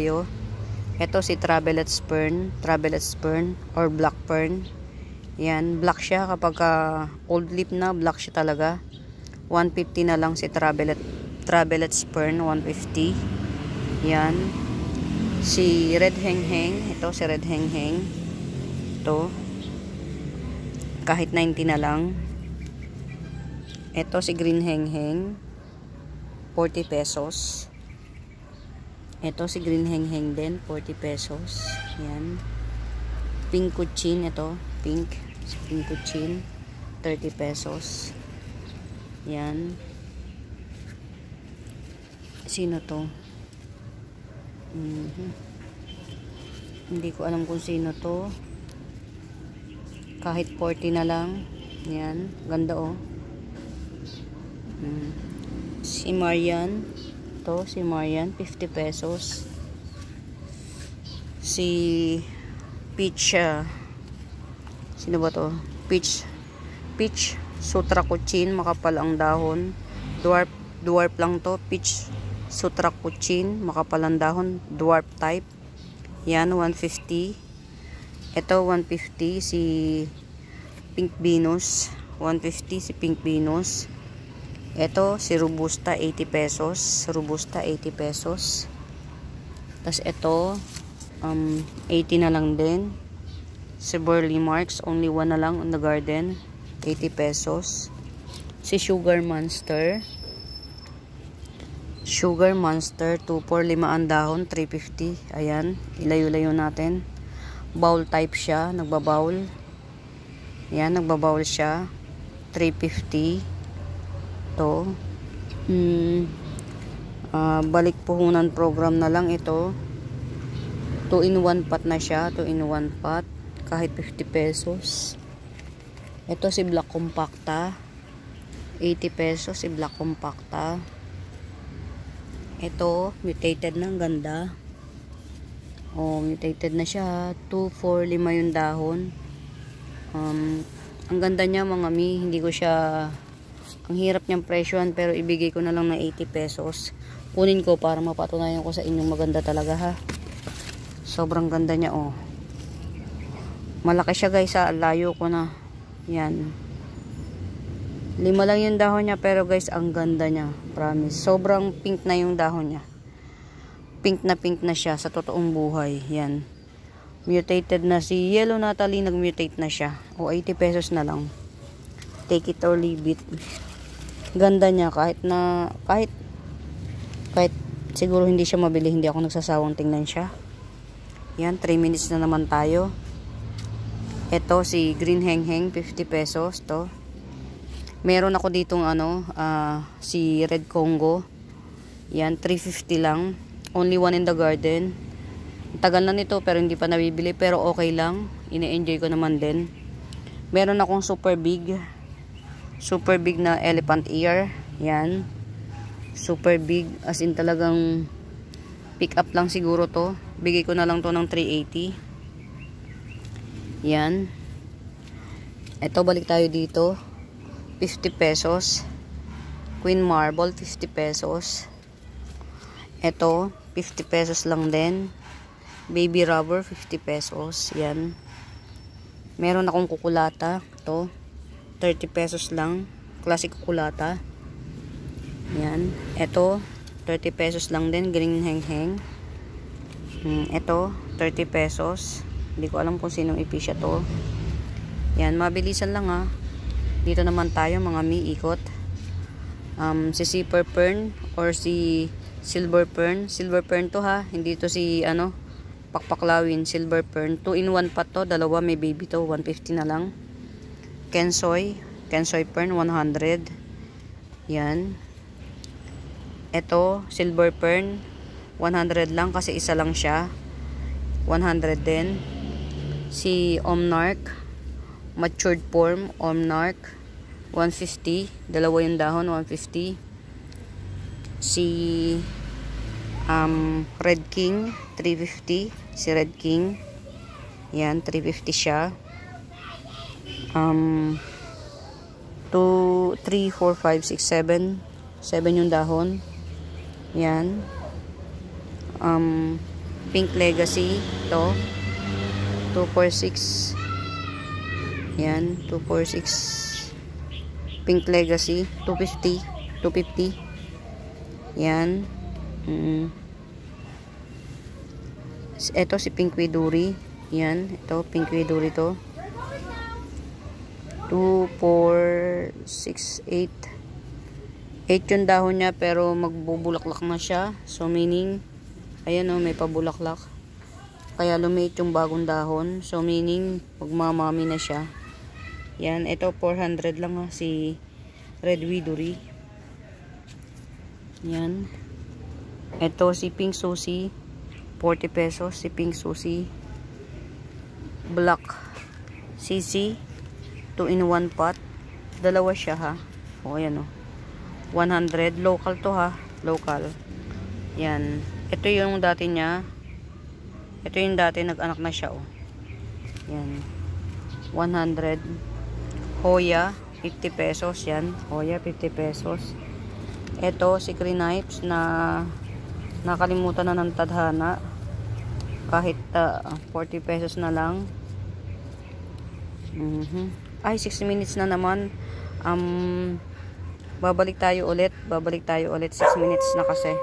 Ito si Travelet Fern or Black Fern. Yan, black siya kapag old leaf na, black siya talaga. 150 na lang si Travelet Fern, 150. Yan. Si Red Hengheng, ito si Red Hengheng. Ito. Kahit 90 na lang. Ito si Green Hengheng, 40 pesos. Ito si Green Hengheng din, 40 pesos. Yan. Pink Kuchin, ito. Pink Kuchin, 30 pesos. Yan. Sino to? Hindi ko alam kung sino to. Kahit 40 na lang. Yan. Ganda oh. Si Marian. Ito, si Marian, 50 pesos. Si Peach, sino ba to? Peach Sutra Kuchin, makapal ang dahon. Dwarf lang to. Peach Sutra Kuchin, makapal ang dahon. Dwarf type. Yan, 150. Ito, 150. Si Pink Venus. 150 si Pink Venus. Ito, si Robusta, 80 pesos. Robusta, 80 pesos. Tapos ito, 80 na lang din. Si Burley Marks, only one na lang on the garden. 80 pesos. Si Sugar Monster. Sugar Monster, 245 ang dahon, 350. Ayan, ilayo-layo natin. Bowl type siya, nagbabowl. Ayan, nagbabowl siya. 350. Ito. Balik puhunan program na lang ito. 2-in-1 pot na siya. 2-in-1 pot. Kahit 50 pesos. Ito si Black Compacta. 80 pesos si Black Compacta. Ito, mutated na. Ang ganda. Oh, mutated na siya. 245 yung dahon. Ang ganda niya mga mi. Hindi ko siya... Ang hirap niyang presyohan pero ibigay ko na lang na 80 pesos. Kunin ko para mapatunayan ko sa inyong maganda talaga ha. Sobrang ganda niya oh. Malaki siya guys ha. Layo ko na. Yan. 5 lang yung dahon niya pero guys ang ganda niya. Promise. Sobrang pink na yung dahon niya. Pink na siya sa totoong buhay. Yan. Mutated na si Yellow Natalie. Nag-mutate na siya. O 80 pesos na lang. Take it or leave it. Ganda niya kahit siguro hindi siya mabili, hindi ako nagsasawang tingnan siya. Yan, 3 minutes na naman tayo. Ito si Green Hengheng, 50 pesos to. Meron ako ditong si Red Congo. Yan, 350 lang. Only one in the garden. Tagal na nito pero hindi pa nabibili pero okay lang. Ine-enjoy ko naman din. Meron akong super big na elephant ear. Yan. Super big. As in talagang pick up lang siguro to. Bigay ko na lang to ng 380. Yan. Ito, balik tayo dito. 50 pesos. Queen Marble, 50 pesos. Ito, 50 pesos lang din. Baby Rubber, 50 pesos. Yan. Meron akong kukulata. Ito. 30 pesos lang. Classic kukulata. Yan. Ito, 30 pesos lang din. Green Hengheng. Ito, 30 pesos. Hindi ko alam kung sinong ipisya to. Yan, mabilisan lang ha. Dito naman tayo mga ikot. Si Silver Fern or si Silver Fern. Silver Fern to ha. Hindi to si Pakpaklawin. Silver Fern. 2-in-1 pot to. Dalawa may baby to. 150 na lang. Kensoy Fern 100. Yan. Ito Silver Fern 100 lang kasi isa lang siya. 100 din. Si Omnarch matured form Omnarch 150. Dalawa yung dahon 150. Si Red King 350. Si Red King. Yan 350 siya. 2, 3, 4, 5, 6, 7 yung dahon. Yan. Pink Legacy. Ito. 246. Yan. 246. Pink Legacy. 250. 250. Yan. Ito si Pink Widuri. Yan. Ito. Pink Widuri to. 2, 4, 6, 8. 8 yung dahon niya pero magbubulaklak na siya. So meaning, ayan o, may pabulaklak. Kaya lumiit yung bagong dahon. So meaning, magmamami na siya. Yan, ito 400 lang ha, si Red Widuri. Yan. Ito si Pink Susie, 40 pesos si Pink Susie. Black CC, 2-in-1 pot. Dalawa siya ha. O ayan o. 100. Local to ha. Local. Yan. Ito yung dati niya. Ito yung dati nag-anak na siya o. Yan. 100. Hoya, 50 pesos yan. Hoya, 50 pesos. Ito, si Creenipes na nakalimutan na ng tadhana. Kahit 40 pesos na lang. Ay, 6 minutes na naman. Babalik tayo ulit. 6 minutes na kasi.